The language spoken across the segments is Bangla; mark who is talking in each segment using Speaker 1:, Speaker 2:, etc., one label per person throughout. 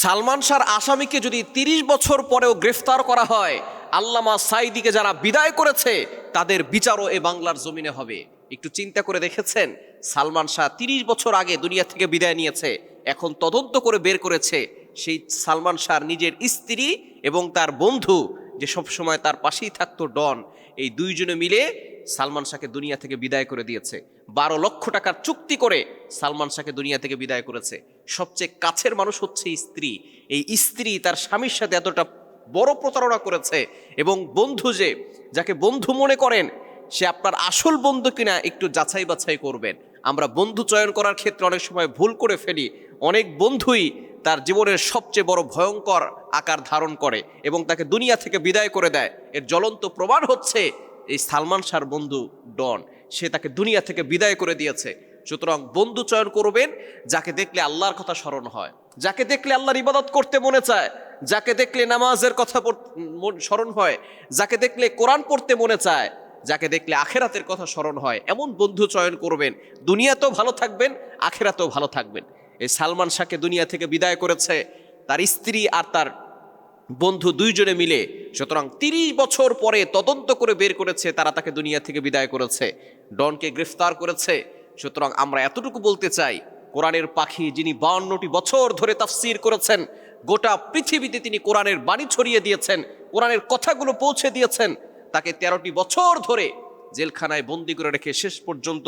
Speaker 1: সালমান শাহর আসামিকে যদি ৩০ বছর পরেও গ্রেফতার করা হয়, আল্লামা সাঈদীকে যারা বিদায় করেছে তাদের বিচারও এ বাংলার জমিনে হবে। একটু চিন্তা করে দেখেছেন, সালমান শাহ ৩০ বছর আগে দুনিয়া থেকে বিদায় নিয়েছে, এখন তদন্ত করে বের করেছে সেই সালমান শাহর নিজের স্ত্রী এবং তার বন্ধু যে সবসময় তার পাশেই থাকতো ডন, এই দুইজনে মিলে সালমান শাহকে দুনিয়া থেকে বিদায় করে দিয়েছে। ১২ লক্ষ টাকার চুক্তি করে সালমান শাহকে দুনিয়া থেকে বিদায় করেছে। সবচেয়ে কাছের মানুষ হচ্ছে স্ত্রী। এই স্ত্রী তার স্বামীর সাথে এতটা বড় প্রতারণা করেছে, এবং বন্ধু যাকে বন্ধু মনে করেন সে আপনার আসল বন্ধু কিনা একটু যাচাই বাছাই করবেন। আমরা বন্ধু চয়ন করার ক্ষেত্রে অনেক সময় ভুল করে ফেলি। অনেক বন্ধুই তার জীবনের সবচেয়ে বড় ভয়ঙ্কর আকার ধারণ করে এবং তাকে দুনিয়া থেকে বিদায় করে দেয়। এর জ্বলন্ত প্রমাণ হচ্ছে এই সালমান শাহর বন্ধু ডন, সে তাকে দুনিয়া থেকে বিদায় করে দিয়েছে। সুতরাং বন্ধু চয়ন করবেন যাকে দেখলে আল্লাহর কথা স্মরণ হয়, যাকে দেখলে আল্লাহর ইবাদত করতে মনে চায়, যাকে দেখলে নামাজের কথা স্মরণ হয়, যাকে দেখলে কোরআন পড়তে মনে চায়, যাকে দেখলে আখেরাতের কথা স্মরণ হয়, এমন বন্ধু চয়ন করবেন। দুনিয়াতেও ভালো থাকবেন, আখেরাতেও ভালো থাকবেন। এই সালমান শাহকে দুনিয়া থেকে বিদায় করেছে তার স্ত্রী আর তার বন্ধু দুইজনে মিলে। সুতরাং ৩০ বছর পরে তদন্ত করে বের করেছে তারা তাকে দুনিয়া থেকে বিদায় করেছে, ডনকে গ্রেফতার করেছে। সুতরাং আমরা এতটুকু বলতে চাই, কোরআনের পাখি যিনি ৫২টি বছর ধরে তাফসীর করেছেন, গোটা পৃথিবীতে তিনি কোরআনের বাণী ছড়িয়ে দিয়েছেন, কোরআনের কথাগুলো পৌঁছে দিয়েছেন, তাকে ১৩টি বছর ধরে জেলখানায় বন্দি করে রেখে শেষ পর্যন্ত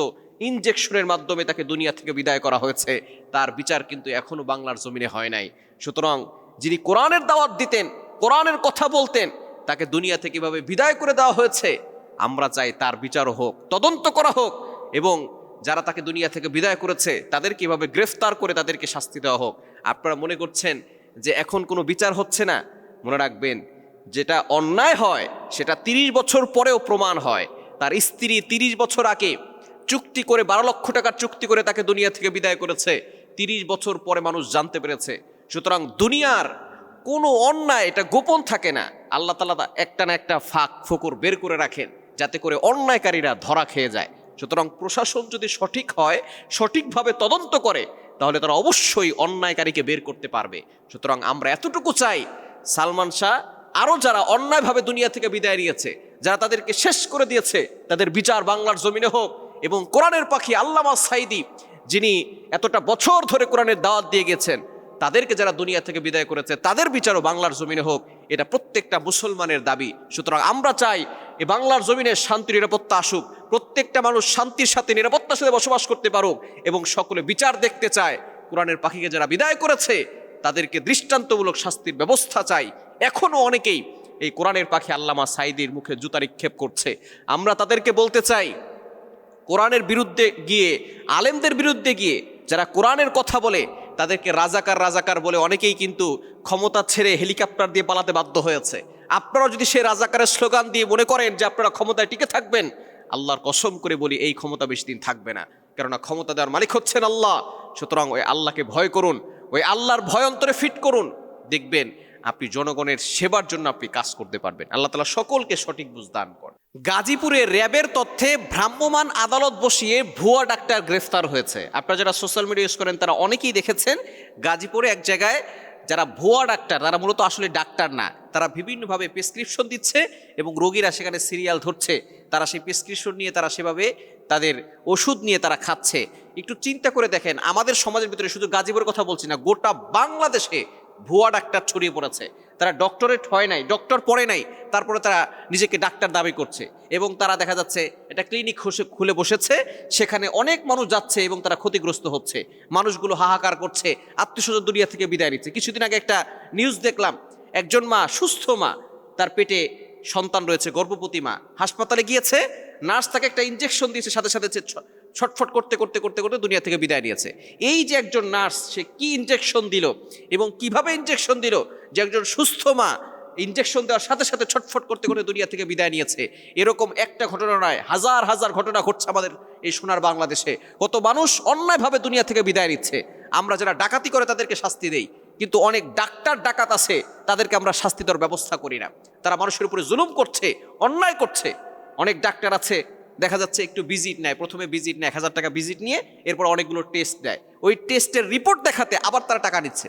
Speaker 1: ইনজেকশনের মাধ্যমে তাকে দুনিয়া থেকে বিদায় করা হয়েছে। তার বিচার কিন্তু এখনো বাংলার জমিনে হয় নাই। সুতরাং যিনি কোরআনের দাওয়াত দিতেন, কোরআনের কথা বলতেন, তাকে দুনিয়া থেকে এভাবে বিদায় করে দেওয়া হয়েছে। আমরা চাই তার বিচারও হোক, তদন্ত করা হোক, এবং যারা তাকে দুনিয়া থেকে বিদায় করেছে তাদেরকে এভাবে গ্রেফতার করে তাদেরকে শাস্তি দেওয়া হোক। আপনারা মনে করছেন যে এখন কোনো বিচার হচ্ছে না? মনে রাখবেন, যেটা অন্যায় হয় সেটা ৩০ বছর পরেও প্রমাণ হয়। তার স্ত্রী ৩০ বছর আগে চুক্তি করে ১২ লক্ষ টাকার চুক্তি করে তাকে দুনিয়া থেকে বিদায় করেছে, ৩০ বছর পরে মানুষ জানতে পেরেছে। সুতরাং দুনিয়ার কোনো অন্যায় এটা গোপন থাকে না। আল্লাহ তাআলা একটা না একটা ফাঁক ফোকর বের করে রাখেন যাতে করে অন্যায়কারীরা ধরা খেয়ে যায়। সুতরাং প্রশাসন যদি সঠিক হয়, সঠিকভাবে তদন্ত করে, তাহলে তারা অবশ্যই অন্যায়কারীকে বের করতে পারবে। সুতরাং আমরা এতটুকু চাই, সালমান শাহ আরও যারা অন্যায়ভাবে দুনিয়া থেকে বিদায় নিয়েছে, যারা তাদেরকে শেষ করে দিয়েছে, তাদের বিচার বাংলার জমিনে হোক। এবং কোরআনের পাখি আল্লামা সাঈদী যিনি এতটা বছর ধরে কোরআনের দাওয়াত দিয়ে গেছেন, তাদেরকে যারা দুনিয়া থেকে বিদায় করেছে তাদের বিচারও বাংলার জমিনে হোক। এটা প্রত্যেকটা মুসলমানের দাবি। সুতরাং আমরা চাই এ বাংলার জমিনে শান্তি নিরাপত্তা আসুক, প্রত্যেকটা মানুষ শান্তির সাথে নিরাপত্তার সাথে বসবাস করতে পারুক, এবং সকলে বিচার দেখতে চায়। কোরআনের পাখিকে যারা বিদায় করেছে তাদেরকে দৃষ্টান্তমূলক শাস্তির ব্যবস্থা চাই। এখনো অনেকেই এই কোরআনের পাখি আল্লামা সাঈদীর মুখে জুতা নিক্ষেপ করছে। আমরা তাদেরকে বলতে চাই, কোরআনের বিরুদ্ধে গিয়ে, আলেমদের বিরুদ্ধে গিয়ে যারা কোরআনের কথা বলে তাদেরকে রাজাকার রাজাকার বলে অনেকেই কিন্তু ক্ষমতা ছেড়ে হেলিকপ্টার দিয়ে পালাতে বাধ্য হয়েছে। আপনারা যদি সেই রাজাকারের স্লোগান দিয়ে মনে করেন যে আপনারা ক্ষমতায় টিকে থাকবেন, আল্লাহর কসম করে বলি এই ক্ষমতা বেশি দিন থাকবে না। কেননা ক্ষমতা দেওয়ার মালিক হচ্ছেন আল্লাহ। সুতরাং ওই আল্লাহকে ভয় করুন, ওই আল্লাহর ভয় অন্তরে ফিট করুন, দেখবেন আপনি জনগণের সেবার জন্য আপনি কাজ করতে পারবেন। আল্লাহ তাআলা সকলকে সঠিক বুঝ দান করেন। গাজীপুরে র্যাবের তথ্যে ভ্রাম্যমাণ আদালত বসিয়ে ভুয়া ডাক্তার গ্রেফতার হয়েছে। আপনারা যারা সোশ্যাল মিডিয়া ইউজ করেন তারা অনেকেই দেখেছেন, গাজীপুরে এক জায়গায় যারা ভুয়া ডাক্তার, তারা মূলত আসলে ডাক্তার না, তারা বিভিন্নভাবে প্রেসক্রিপশন দিচ্ছে এবং রোগীরা সেখানে সিরিয়াল ধরছে, তারা সেই প্রেসক্রিপশন নিয়ে তারা সেভাবে তাদের ওষুধ নিয়ে তারা খাচ্ছে। একটু চিন্তা করে দেখেন, আমাদের সমাজের ভিতরে, শুধু গাজীপুরের কথা বলছি না, গোটা বাংলাদেশে ভুয়া ডাক্তার ছড়িয়ে পড়েছে। তারা ডক্টরেট হয় নাই, ডক্টর পড়ে নাই, তারপরে তারা নিজেকে ডাক্তার দাবি করছে, এবং তারা দেখা যাচ্ছে এটা ক্লিনিক খুলে বসেছে, সেখানে অনেক মানুষ যাচ্ছে এবং তারা ক্ষতিগ্রস্ত হচ্ছে। মানুষগুলো হাহাকার করছে, আত্মীয়স্বজন দুনিয়া থেকে বিদায় নিচ্ছে। কিছুদিন আগে একটা নিউজ দেখলাম, একজন মা, সুস্থ মা, তার পেটে সন্তান রয়েছে, গর্ভবতী মা, হাসপাতালে গিয়েছে, নার্স তাকে একটা ইনজেকশন দিয়েছে, সাথে সাথে ছটফট করতে করতে করতে করতে দুনিয়া থেকে বিদায় নিয়েছে। এই যে একজন নার্স, সে কি ইনজেকশন দিল এবং কিভাবে ইনজেকশন দিল, যে একজন সুস্থ মা ইনজেকশন দেওয়ার সাথে সাথে ছটফট করতে করতে দুনিয়া থেকে বিদায় নিয়েছে। এরকম একটা ঘটনা নয়, হাজার হাজার ঘটনা ঘটছে আমাদের এই সোনার বাংলাদেশে। কত মানুষ অন্যায়ভাবে দুনিয়া থেকে বিদায় নিচ্ছে। আমরা যারা ডাকাতি করে তাদেরকে শাস্তি দেই, কিন্তু অনেক ডাক্তার ডাকাত আছে, তাদেরকে আমরা শাস্তি দেওয়ার ব্যবস্থা করি না। তারা মানুষের উপরে জুলুম করছে, অন্যায় করছে। অনেক ডাক্তার আছে, দেখা যাচ্ছে একটু ভিজিট নেয়, প্রথমে ভিজিট নেয় ১,০০০ টাকা ভিজিট নিয়ে, এরপর অনেকগুলো টেস্ট দেয়, ওই টেস্টের রিপোর্ট দেখাতে আবার তারা টাকা নিচ্ছে।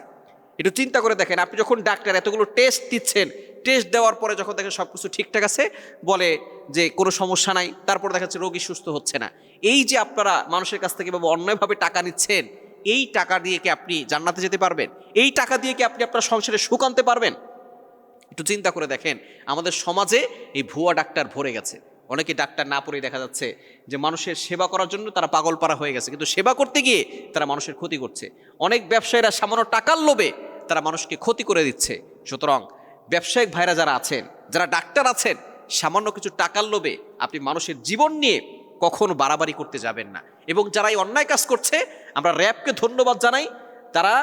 Speaker 1: একটু চিন্তা করে দেখেন, আপনি যখন ডাক্তার এতগুলো টেস্ট দিচ্ছেন, টেস্ট দেওয়ার পরে যখন দেখেন সব কিছু ঠিকঠাক আছে, বলে যে কোনো সমস্যা নাই, তারপর দেখা যাচ্ছে রোগী সুস্থ হচ্ছে না। এই যে আপনারা মানুষের কাছ থেকে অন্যায়ভাবে টাকা নিচ্ছেন, এই টাকা দিয়ে কি আপনি জান্নাতে যেতে পারবেন? এই টাকা দিয়ে কি আপনি আপনার সংসারে সুখ আনতে পারবেন? একটু চিন্তা করে দেখেন, আমাদের সমাজে এই ভুয়া ডাক্তার ভরে গেছে। অনেকে ডাক্তার না পড়েই দেখা যাচ্ছে যে মানুষের সেবা করার জন্য তারা পাগলপাড়া হয়ে গেছে, কিন্তু সেবা করতে গিয়ে তারা মানুষের ক্ষতি করছে। অনেক ব্যবসায়ীরা সামান্য টাকার লোভে তারা মানুষকে ক্ষতি করে দিচ্ছে। সুতরাং ব্যবসায়িক ভাইরা যারা আছেন, যারা ডাক্তার আছেন, সামান্য কিছু টাকার লোভে আপনি মানুষের জীবন নিয়ে কখনো বাড়াবাড়ি করতে যাবেন না। এবং যারা এই অন্যায় কাজ করছে, আমরা র্যাবকে ধন্যবাদ জানাই। তারা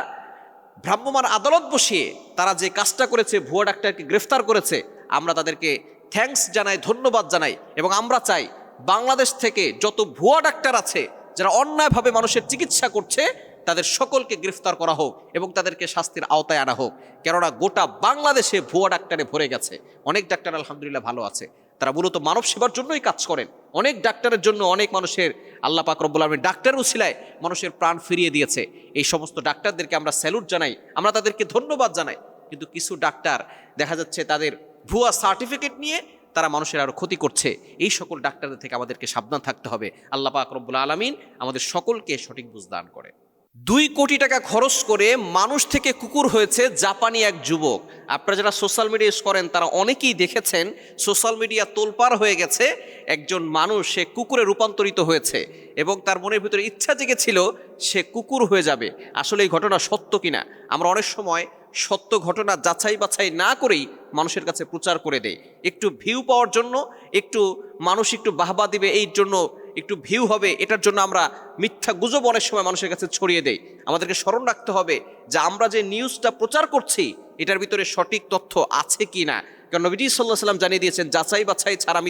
Speaker 1: ভ্রাম্যমাণ আদালত বসিয়ে তারা যে কাজটা করেছে, ভুয়া ডাক্তারকে গ্রেফতার করেছে, আমরা তাদেরকে থ্যাঙ্কস জানাই, ধন্যবাদ জানাই। এবং আমরা চাই বাংলাদেশ থেকে যত ভুয়া ডাক্তার আছে, যারা অন্যায়ভাবে মানুষের চিকিৎসা করছে, তাদের সকলকে গ্রেফতার করা হোক এবং তাদেরকে শাস্তির আওতায় আনা হোক। কেননা গোটা বাংলাদেশে ভুয়া ডাক্তারে ভরে গেছে। অনেক ডাক্তার আলহামদুলিল্লাহ ভালো আছে, তারা মূলত মানব সেবার জন্যই কাজ করেন। অনেক ডাক্তারের জন্য অনেক মানুষের আল্লাহ পাক রব্বুল আলামিন ডাক্তারের উসিলায় মানুষের প্রাণ ফিরিয়ে দিয়েছে। এই সমস্ত ডাক্তারদেরকে আমরা স্যালুট জানাই, আমরা তাদেরকে ধন্যবাদ জানাই। কিন্তু কিছু ডাক্তার দেখা যাচ্ছে তাদের ভুয়া সার্টিফিকেট নিয়ে তারা মানুষের আরও ক্ষতি করছে। এই সকল ডাক্তারদের থেকে আমাদেরকে সাবধান থাকতে হবে। আল্লাহ পাক রব্বুল আলামিন আমাদের সকলকে সঠিক বুঝ দান করে। 2 কোটি টাকা খরচ করে মানুষ থেকে কুকুর হয়েছে জাপানি এক যুবক। আপনারা যারা সোশ্যাল মিডিয়া ইউজ করেন তারা অনেকেই দেখেছেন, সোশ্যাল মিডিয়া তোলপাড় হয়ে গেছে। একজন মানুষ সে কুকুরে রূপান্তরিত হয়েছে এবং তার মনের ভিতরে ইচ্ছা জেগেছিল সে কুকুর হয়ে যাবে। আসলে এই ঘটনা সত্য কিনা আমরা অনেক সময় সত্য ঘটনা যাচাই বাছাই না করেই মানুষের কাছে প্রচার করে দেয়। একটু ভিউ পাওয়ার জন্য, একটু মানুষ একটু বাহবা দিবে, এই জন্য একটু ভিউ হবে, এটার জন্য আমরা মিথ্যা গুজব অনেক সময় মানুষের কাছে ছড়িয়ে দেই। আমাদেরকে স্মরণ রাখতে হবে যে আমরা যে নিউজটা প্রচার করছি এটার ভিতরে সঠিক তথ্য আছে কি না। কারণ নবীজি সাল্লাল্লাহু আলাইহি ওয়াসাল্লাম জানিয়ে দিয়েছেন, যাচাই বাছাই ছাড়া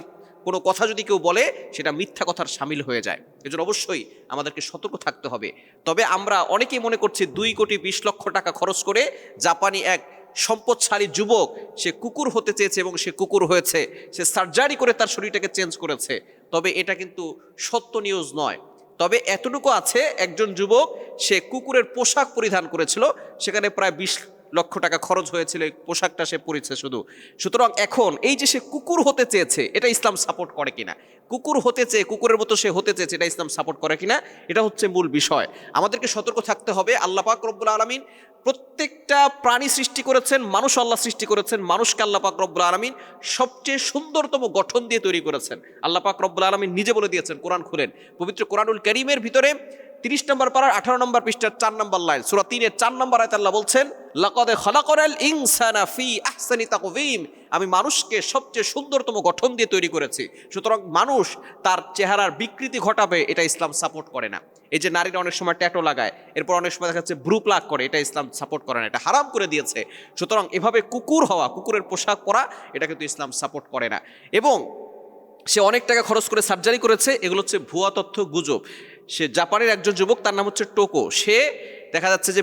Speaker 1: কোনো কথা যদি কেউ বলে সেটা মিথ্যা কথার শামিল হয়ে যায়। এজন্য অবশ্যই আমাদেরকে সতর্ক থাকতে হবে। তবে আমরা অনেকেই মনে করছি 2 কোটি 20 লক্ষ টাকা খরচ করে জাপানি এক সম্পদশালী যুবক সে কুকুর হতে চেয়েছে এবং সে কুকুর হয়েছে, সে সার্জারি করে তার শরীরটাকে চেঞ্জ করেছে। তবে এটা কিন্তু সত্য নিউজ নয়। তবে এতটুকু আছে, একজন যুবক সে কুকুরের পোশাক পরিধান করেছিল, সেখানে প্রায় 20 লক্ষ টাকা খরচ হয়েছিল এই পোশাকটা সে পরেছে শুধু। সুতরাং এখন এই যে সে কুকুর হতে চেয়েছে, এটা ইসলাম সাপোর্ট করে কিনা, কুকুর হতে চেয়ে কুকুরের মতো সে হতে চেয়েছে, এটা ইসলাম সাপোর্ট করে কিনা, এটা হচ্ছে মূল বিষয়। আমাদেরকে সতর্ক থাকতে হবে। আল্লাহ পাক রব্বুল আলামিন প্রত্যেকটা প্রাণী সৃষ্টি করেছেন, মানুষ আল্লাহ সৃষ্টি করেছেন। মানুষকে আল্লাহ পাক রব্বুল আলামিন সবচেয়ে সুন্দরতম গঠন দিয়ে তৈরি করেছেন। আল্লাহ পাক রব্বুল আলামিন নিজে বলে দিয়েছেন, কোরআন খুলেন, পবিত্র কোরআনুল কারীমের ভিতরে 30 নম্বর পারার 18 নম্বর পৃষ্ঠার 4 নম্বর লাইন, সূরা 3 এর 4 নম্বর আয়াতে আল্লাহ বলছেন, লাকাদ খালাকাল ইনসানা ফি আহসানি তাকওয়িম, আমি মানুষকে সবচেয়ে সুন্দরতম গঠন দিয়ে তৈরি করেছি। সুতরাং মানুষ তার চেহারার বিকৃতি ঘটাবে, এটা ইসলাম সাপোর্ট করে না। এই যে নারীরা অনেক সময় ট্যাটু লাগায়, এরপর অনেক সময় দেখা যাচ্ছে ব্রু প্লাগ করে, এটা ইসলাম সাপোর্ট করে না, এটা হারাম করে দিয়েছে। সুতরাং এভাবে কুকুর হওয়া, কুকুরের পোশাক পরা, এটা কিন্তু ইসলাম সাপোর্ট করে না। এবং সে অনেক টাকা খরচ করে সার্জারি করেছে, এগুলো হচ্ছে ভুয়া তথ্য, গুজব। সে জাপানের একজন যুবক, তার নাম হচ্ছে টোকো। সে দেখা যাচ্ছে যে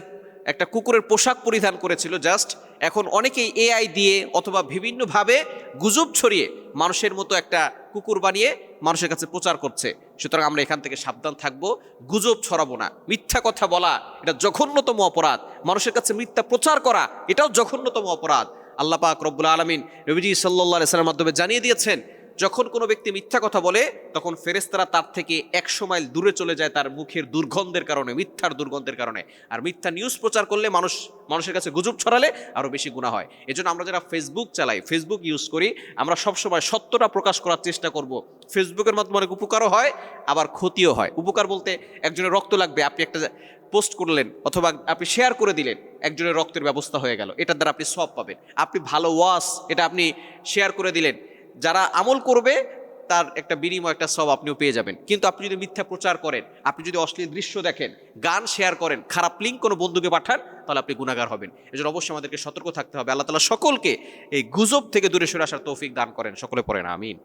Speaker 1: একটা কুকুরের পোশাক পরিধান করেছিল জাস্ট। এখন অনেকেই এআই দিয়ে অথবা বিভিন্নভাবে গুজব ছড়িয়ে মানুষের মতো একটা কুকুর বানিয়ে মানুষের কাছে প্রচার করছে। সুতরাং আমরা এখান থেকে সাবধান থাকবো, গুজব ছড়াবো না। মিথ্যা কথা বলা এটা জঘন্যতম অপরাধ, মানুষের কাছে মিথ্যা প্রচার করা এটাও জঘন্যতম অপরাধ। আল্লাহ পাক রব্বুল আলামিন নবীজি সাল্লাল্লাহু আলাইহি ওয়াসাল্লামের মাধ্যমে জানিয়ে দিয়েছেন, যখন কোনো ব্যক্তি মিথ্যা কথা বলে তখন ফেরেশতারা তার থেকে 100 মাইল দূরে চলে যায় তার মুখের দুর্গন্ধের কারণে, মিথ্যার দুর্গন্ধের কারণে। আর মিথ্যা নিউজ প্রচার করলে, মানুষের কাছে গুজব ছড়ালে আরও বেশি গুনাহ হয়। এজন্য আমরা যারা ফেসবুক চালাই, ফেসবুক ইউজ করি, আমরা সবসময় সত্যটা প্রকাশ করার চেষ্টা করব। ফেসবুকের মাধ্যমে অনেক উপকারও হয়, আবার ক্ষতিও হয়। উপকার বলতে, একজনের রক্ত লাগবে, আপনি একটা পোস্ট করলেন অথবা আপনি শেয়ার করে দিলেন, একজনের রক্তের ব্যবস্থা হয়ে গেল, এটার দ্বারা আপনি সওয়াব পাবেন। আপনি ভালো ওয়াজ, এটা আপনি শেয়ার করে দিলেন, যারা আমল করবে তার একটা বিনিময়, একটা সওয়াব আপনিও পেয়ে যাবেন। কিন্তু আপনি যদি মিথ্যা প্রচার করেন, আপনি যদি অশ্লীল দৃশ্য দেখেন, গান শেয়ার করেন, খারাপ লিঙ্ক কোনো বন্ধুকে পাঠান, তাহলে আপনি গুনাহগার হবেন। এজন্য অবশ্যই আমাদেরকে সতর্ক থাকতে হবে। আল্লাহ তাআলা সকলকে এই গুজব থেকে দূরে সরে আসার তৌফিক দান করেন। সকলে পড়েন আমিন।